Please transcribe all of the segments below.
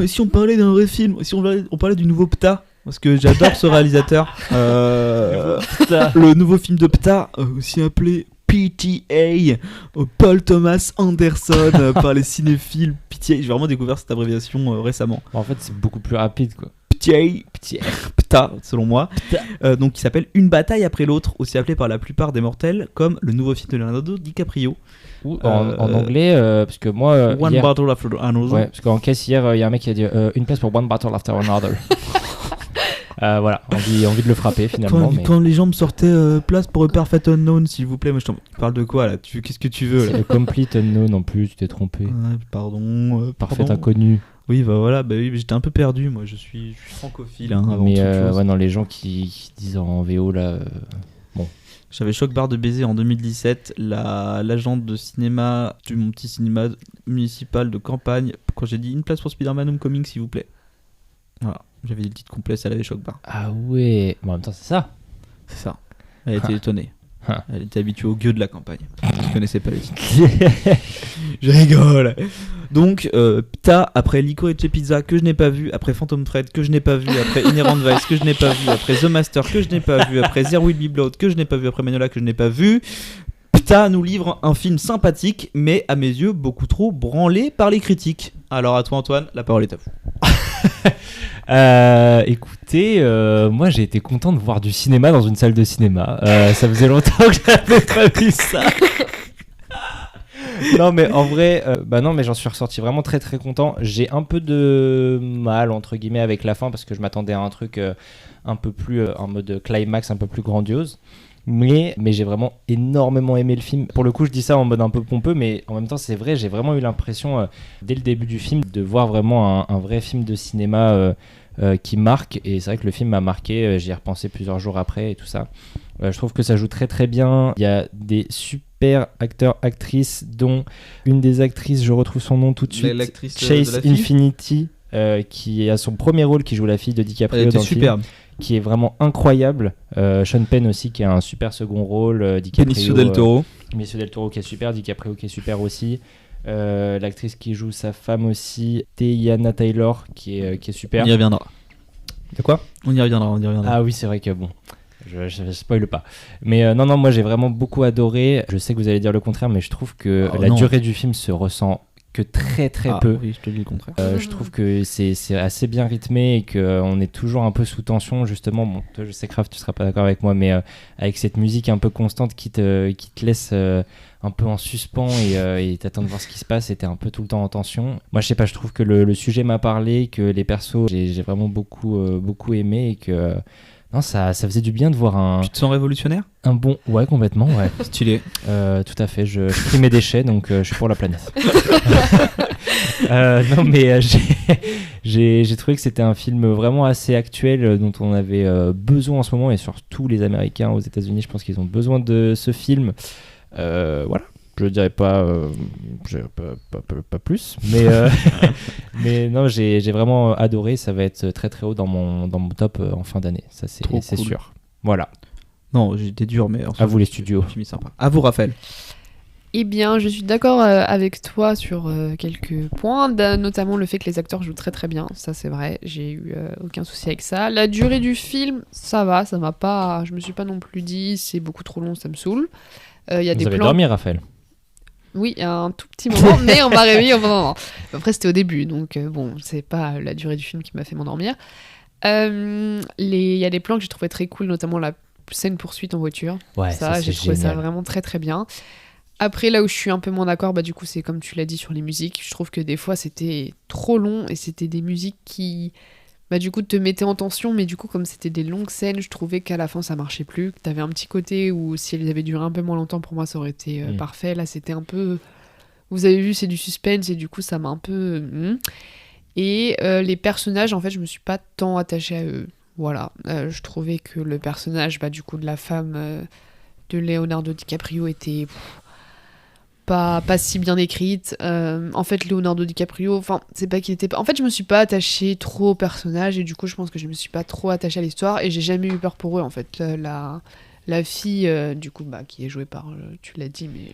Si on parlait d'un vrai film, si on parlait du nouveau Pta, parce que j'adore ce réalisateur. Le nouveau film de Pta, aussi appelé PTA, Paul Thomas Anderson, par les cinéphiles. PTA, j'ai vraiment découvert cette abréviation récemment. En fait, c'est beaucoup plus rapide, quoi. Pta, selon moi. Donc, qui s'appelle Une bataille après l'autre, aussi appelé par la plupart des mortels comme le nouveau film de Leonardo DiCaprio. Ou en anglais, parce que moi. One hier, Battle After Another. Ouais, parce qu'en caisse hier, il y a un mec qui a dit une place pour One Battle After Another. Voilà, envie de le frapper finalement. Quand les gens me sortaient place pour Perfect Unknown, s'il vous plaît. Moi, tu parles de quoi là? Qu'est-ce que tu veux là? C'est Complete Unknown en plus, tu t'es trompé. Pardon. Parfait Inconnu. Oui, bah voilà, oui, j'étais un peu perdu. Moi, je suis francophile avant mais toute chose. ouais, non, les gens qui disent en VO là. Bon. J'avais Choc Barre de Baiser en 2017, l'agente de cinéma du mon petit cinéma municipal de campagne, quand j'ai dit une place pour Spider-Man Homecoming, s'il vous plaît. Voilà, j'avais dit le titre complet, ça avait Choc Barre. Ah ouais, bon, en même temps, c'est ça. C'est ça. Elle était étonnée. Elle était habituée au gueux de la campagne. Je connaissais pas les titres. Je rigole. Donc, Pta, après Licorice Pizza, que je n'ai pas vu, après Phantom Thread, que je n'ai pas vu, après Inherent Vice, que je n'ai pas vu, après The Master, que je n'ai pas vu, après There Will Be Blood, que je n'ai pas vu, après Manola, que je n'ai pas vu. Pta nous livre un film sympathique, mais à mes yeux, beaucoup trop branlé par les critiques. Alors à toi, Antoine, la parole est à vous. Écoutez, moi j'ai été content de voir du cinéma dans une salle de cinéma. Ça faisait longtemps que j'avais pas vu ça. Non mais en vrai, non mais j'en suis ressorti vraiment très très content. J'ai un peu de mal entre guillemets avec la fin parce que je m'attendais à un truc un peu plus en mode climax, un peu plus grandiose. Mais j'ai vraiment énormément aimé le film. Pour le coup, je dis ça en mode un peu pompeux, mais en même temps, c'est vrai, j'ai vraiment eu l'impression, dès le début du film, de voir vraiment un vrai film de cinéma qui marque. Et c'est vrai que le film m'a marqué, j'y ai repensé plusieurs jours après et tout ça. Je trouve que ça joue très très bien. Il y a des super acteurs, actrices, dont une des actrices, je retrouve son nom tout de suite, Chase Infinity, qui a son premier rôle, qui joue la fille de DiCaprio dans le superbe. film. Qui est vraiment incroyable. Sean Penn aussi qui a un super second rôle. DiCaprio, Benicio del Toro. Benicio del Toro qui est super. DiCaprio qui est super aussi. L'actrice qui joue sa femme aussi, Teyana Taylor qui est super. On y reviendra. De quoi ? On y reviendra. Ah oui, c'est vrai que bon, je spoil pas. Mais non, moi j'ai vraiment beaucoup adoré. Je sais que vous allez dire le contraire, mais je trouve que durée du film se ressent que très peu. Oui, je te dis le contraire. Je trouve que c'est assez bien rythmé et qu'on est toujours un peu sous tension justement. Bon, toi je sais Kraft, tu seras pas d'accord avec moi, mais avec cette musique un peu constante qui te laisse un peu en suspens et t'attends de voir ce qui se passe et t'es un peu tout le temps en tension. Moi je sais pas, je trouve que le sujet m'a parlé, que les persos j'ai vraiment beaucoup aimé et que non, ça faisait du bien de voir un... Tu te sens révolutionnaire ? Un bon... Ouais, complètement, ouais. Stylé. Tout à fait, je trie mes déchets, donc je suis pour la planète. Non, mais j'ai trouvé que c'était un film vraiment assez actuel, dont on avait besoin en ce moment, et surtout les Américains aux États-Unis, je pense qu'ils ont besoin de ce film. Voilà. Je dirais pas plus, mais non, j'ai vraiment adoré. Ça va être très très haut dans mon top en fin d'année, ça c'est cool. Sûr. Voilà. Non, j'étais dur, mais à vous les studios. Sympa. À vous, Raphaël. Eh bien, je suis d'accord avec toi sur quelques points, notamment le fait que les acteurs jouent très très bien. Ça, c'est vrai. J'ai eu aucun souci avec ça. La durée du film, ça va, ça m'a pas. Je me suis pas non plus dit c'est beaucoup trop long, ça me saoule. Vous avez dormi, Raphaël? Oui, un tout petit moment, mais on m'a réveillé au bon moment. Après, c'était au début, donc bon, c'est pas la durée du film qui m'a fait m'endormir. Il y a des plans que j'ai trouvé très cool, notamment la scène poursuite en voiture. Ouais, ça j'ai trouvé ça vraiment très très bien. Après, là où je suis un peu moins d'accord, du coup, c'est comme tu l'as dit sur les musiques. Je trouve que des fois, c'était trop long et c'était des musiques qui... du coup te mettait en tension, mais du coup comme c'était des longues scènes, je trouvais qu'à la fin ça marchait plus, que t'avais un petit côté où si elles avaient duré un peu moins longtemps, pour moi ça aurait été parfait. Là c'était un peu, vous avez vu, c'est du suspense et du coup ça m'a un peu et les personnages, en fait je me suis pas tant attachée à eux, voilà. Je trouvais que le personnage du coup de la femme de Leonardo DiCaprio était pas si bien écrite. En fait, Leonardo DiCaprio, c'est pas qu'il était pas... En fait, je me suis pas attachée trop au personnage et du coup, je pense que je me suis pas trop attachée à l'histoire et j'ai jamais eu peur pour eux, en fait. la fille, du coup, qui est jouée par, tu l'as dit, mais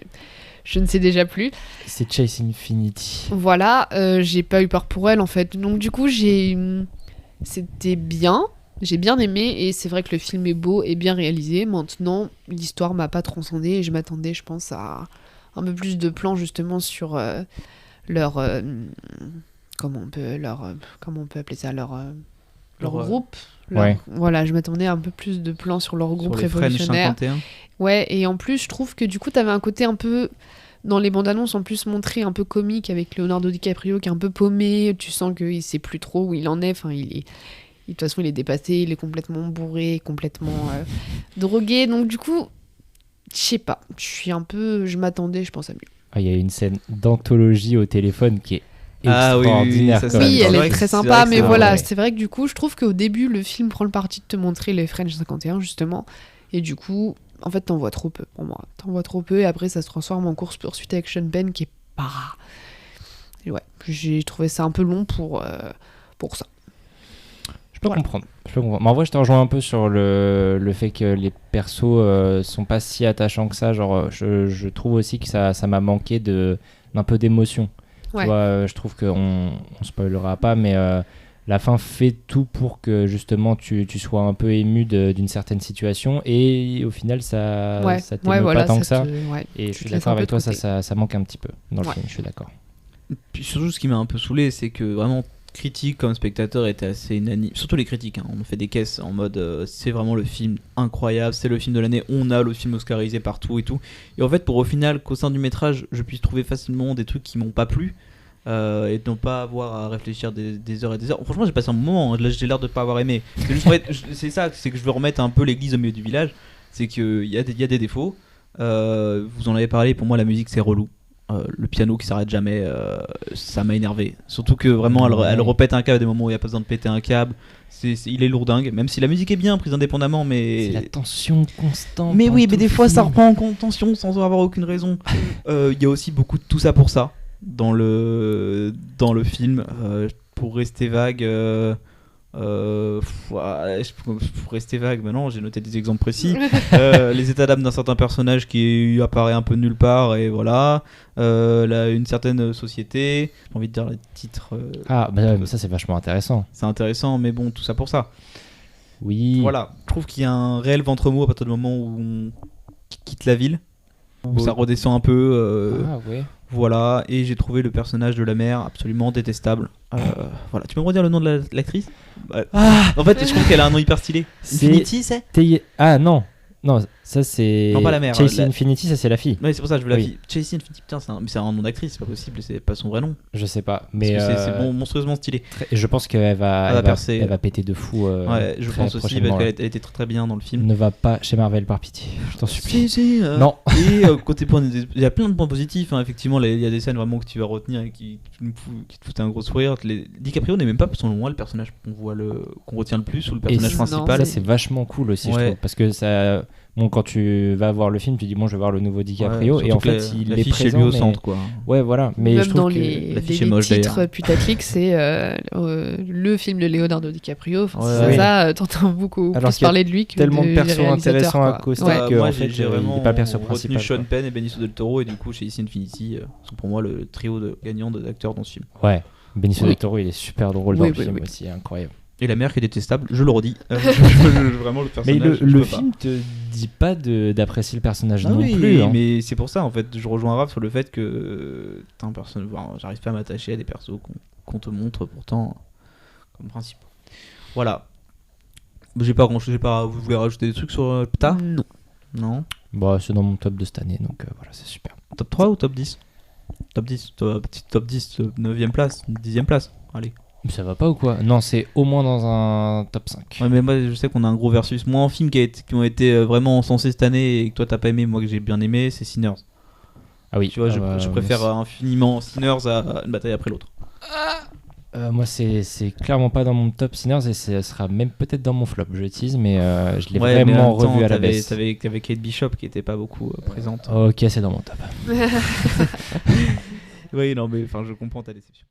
je ne sais déjà plus. C'est Chase Infinity. Voilà, j'ai pas eu peur pour elle en fait. Donc du coup, c'était bien. J'ai bien aimé et c'est vrai que le film est beau et bien réalisé. Maintenant, l'histoire m'a pas transcendée et je m'attendais, je pense, à un peu plus de plans justement sur leur comment on peut appeler ça, leur groupe. Voilà, je m'attendais à un peu plus de plans sur leur groupe révolutionnaire. Ouais, et en plus, je trouve que du coup, t'avais un côté un peu dans les bandes annonces en plus montré un peu comique avec Leonardo DiCaprio qui est un peu paumé. Tu sens qu'il sait plus trop où il en est. Enfin, de toute façon, il est dépassé, il est complètement bourré, complètement drogué. Donc du coup, je sais pas. Je m'attendais, je pense à mieux. Il y a une scène d'anthologie au téléphone qui est extraordinaire. Oui, elle est très sympa, mais voilà, c'est vrai que du coup, je trouve qu'au début, le film prend le parti de te montrer les French 51 justement, et du coup, en fait, t'en vois trop peu pour moi. T'en vois trop peu, et après, ça se transforme en course-poursuite avec Sean Penn qui est pas. Et ouais, j'ai trouvé ça un peu long pour ça. Je peux comprendre. Mais en vrai, je te rejoins un peu sur le fait que les persos sont pas si attachants que ça. Genre, je trouve aussi que ça m'a manqué d'un peu d'émotion. Ouais. Tu vois, je trouve qu'on spoilera pas, mais la fin fait tout pour que justement tu sois un peu ému d'une certaine situation, et au final ça t'émeut pas tant que ça. Et je suis d'accord avec toi, ça manque un petit peu dans le film, je suis d'accord. Puis surtout, ce qui m'a un peu saoulé, c'est que vraiment critique comme spectateur était assez unanime, surtout les critiques, on fait des caisses en mode c'est vraiment le film incroyable, c'est le film de l'année, on a le film oscarisé partout et tout, et en fait pour au final qu'au sein du métrage je puisse trouver facilement des trucs qui m'ont pas plu et de ne pas avoir à réfléchir des heures et des heures. Franchement, j'ai passé un moment, là j'ai l'air de pas avoir aimé, c'est ça, c'est que je veux remettre un peu l'église au milieu du village, c'est qu'il y a des défauts, vous en avez parlé, pour moi la musique c'est relou. Le piano qui s'arrête jamais, ça m'a énervé. Surtout que vraiment elle repète un câble à des moments où il n'y a pas besoin de péter un câble. Il est lourdingue, même si la musique est bien prise indépendamment, mais c'est la tension constante. Mais oui, mais des fois ça reprend en tension sans avoir aucune raison. Il y a aussi beaucoup de tout ça pour ça dans le film. Pour rester vague. Pour rester vague, maintenant j'ai noté des exemples précis. Les états d'âme d'un certain personnage qui apparaît un peu nulle part, et voilà. Une certaine société, j'ai envie de dire le titre. Ça c'est vachement intéressant. C'est intéressant, mais bon, tout ça pour ça. Oui. Voilà, je trouve qu'il y a un réel ventre mou à partir du moment où on quitte la ville, où ça redescend un peu. Ouais. Voilà, et j'ai trouvé le personnage de la mère absolument détestable. Voilà, tu peux me redire le nom de l'actrice ? En fait, je trouve qu'elle a un nom hyper stylé. Infinity, c'est ? Non, ça c'est. Non, pas la mère. Chase Infinity, ça c'est la fille. Ouais, c'est pour ça que je veux la fille. Chase Infinity, putain, c'est un nom d'actrice, c'est pas possible, c'est pas son vrai nom. Je sais pas, mais c'est monstrueusement stylé. Je pense qu'elle va percer. Elle va péter de fou. Ouais, je pense aussi parce qu'elle était très très bien dans le film. Ne va pas chez Marvel par pitié, je t'en supplie. Non. Et côté point, il y a plein de points positifs. Effectivement, il y a des scènes vraiment que tu vas retenir et qui te foutent un gros sourire. DiCaprio n'est même pas, selon moi, le personnage qu'on retient le plus ou le personnage principal. Ça c'est vachement cool aussi, je trouve, parce que ça. Bon, quand tu vas voir le film, tu dis bon, je vais voir le nouveau DiCaprio, et en fait, il est présent. Lui au centre, quoi. Ouais, voilà. Mais même je trouve dans que les titres putaclic, c'est le film de Leonardo DiCaprio. Ça, t'entends beaucoup plus parler de lui que tellement de persos intéressants à côté. Moi, j'ai vraiment pas perso principal. retenu Sean Penn et Benicio del Toro, et du coup, chez Chase Infinity, sont pour moi le trio de gagnants d'acteurs dans ce film. Ouais, Benicio del Toro, il est super drôle dans le film aussi, incroyable. Et la mère qui est détestable, je le redis. Vraiment le personnage. Mais le film te dit pas d'apprécier le personnage non plus. Mais c'est pour ça, en fait, je rejoins Raph sur le fait que j'arrive pas à m'attacher à des persos qu'on te montre pourtant comme principe. Voilà. J'ai pas grand chose. Vous voulez rajouter des trucs sur Pta ? Non. Bah, c'est dans mon top de cette année, donc voilà, c'est super. Top 3 ou top 10 ? Top 10, top 10, 9ème place, 10ème place. Allez. Mais ça va pas ou quoi ? Non, c'est au moins dans un top 5. Ouais, mais moi je sais qu'on a un gros versus. Moi, en film qui ont été vraiment encensés cette année et que toi t'as pas aimé, moi que j'ai bien aimé, c'est Sinners. Ah oui. Tu vois, je préfère infiniment Sinners à Une bataille après l'autre. Moi, c'est clairement pas dans mon top Sinners, et ça sera même peut-être dans mon flop. Je tease, mais je l'ai vraiment revu à la baisse. T'avais Kate Bishop qui était pas beaucoup présente. Ok, c'est dans mon top. Oui, non, mais je comprends ta déception.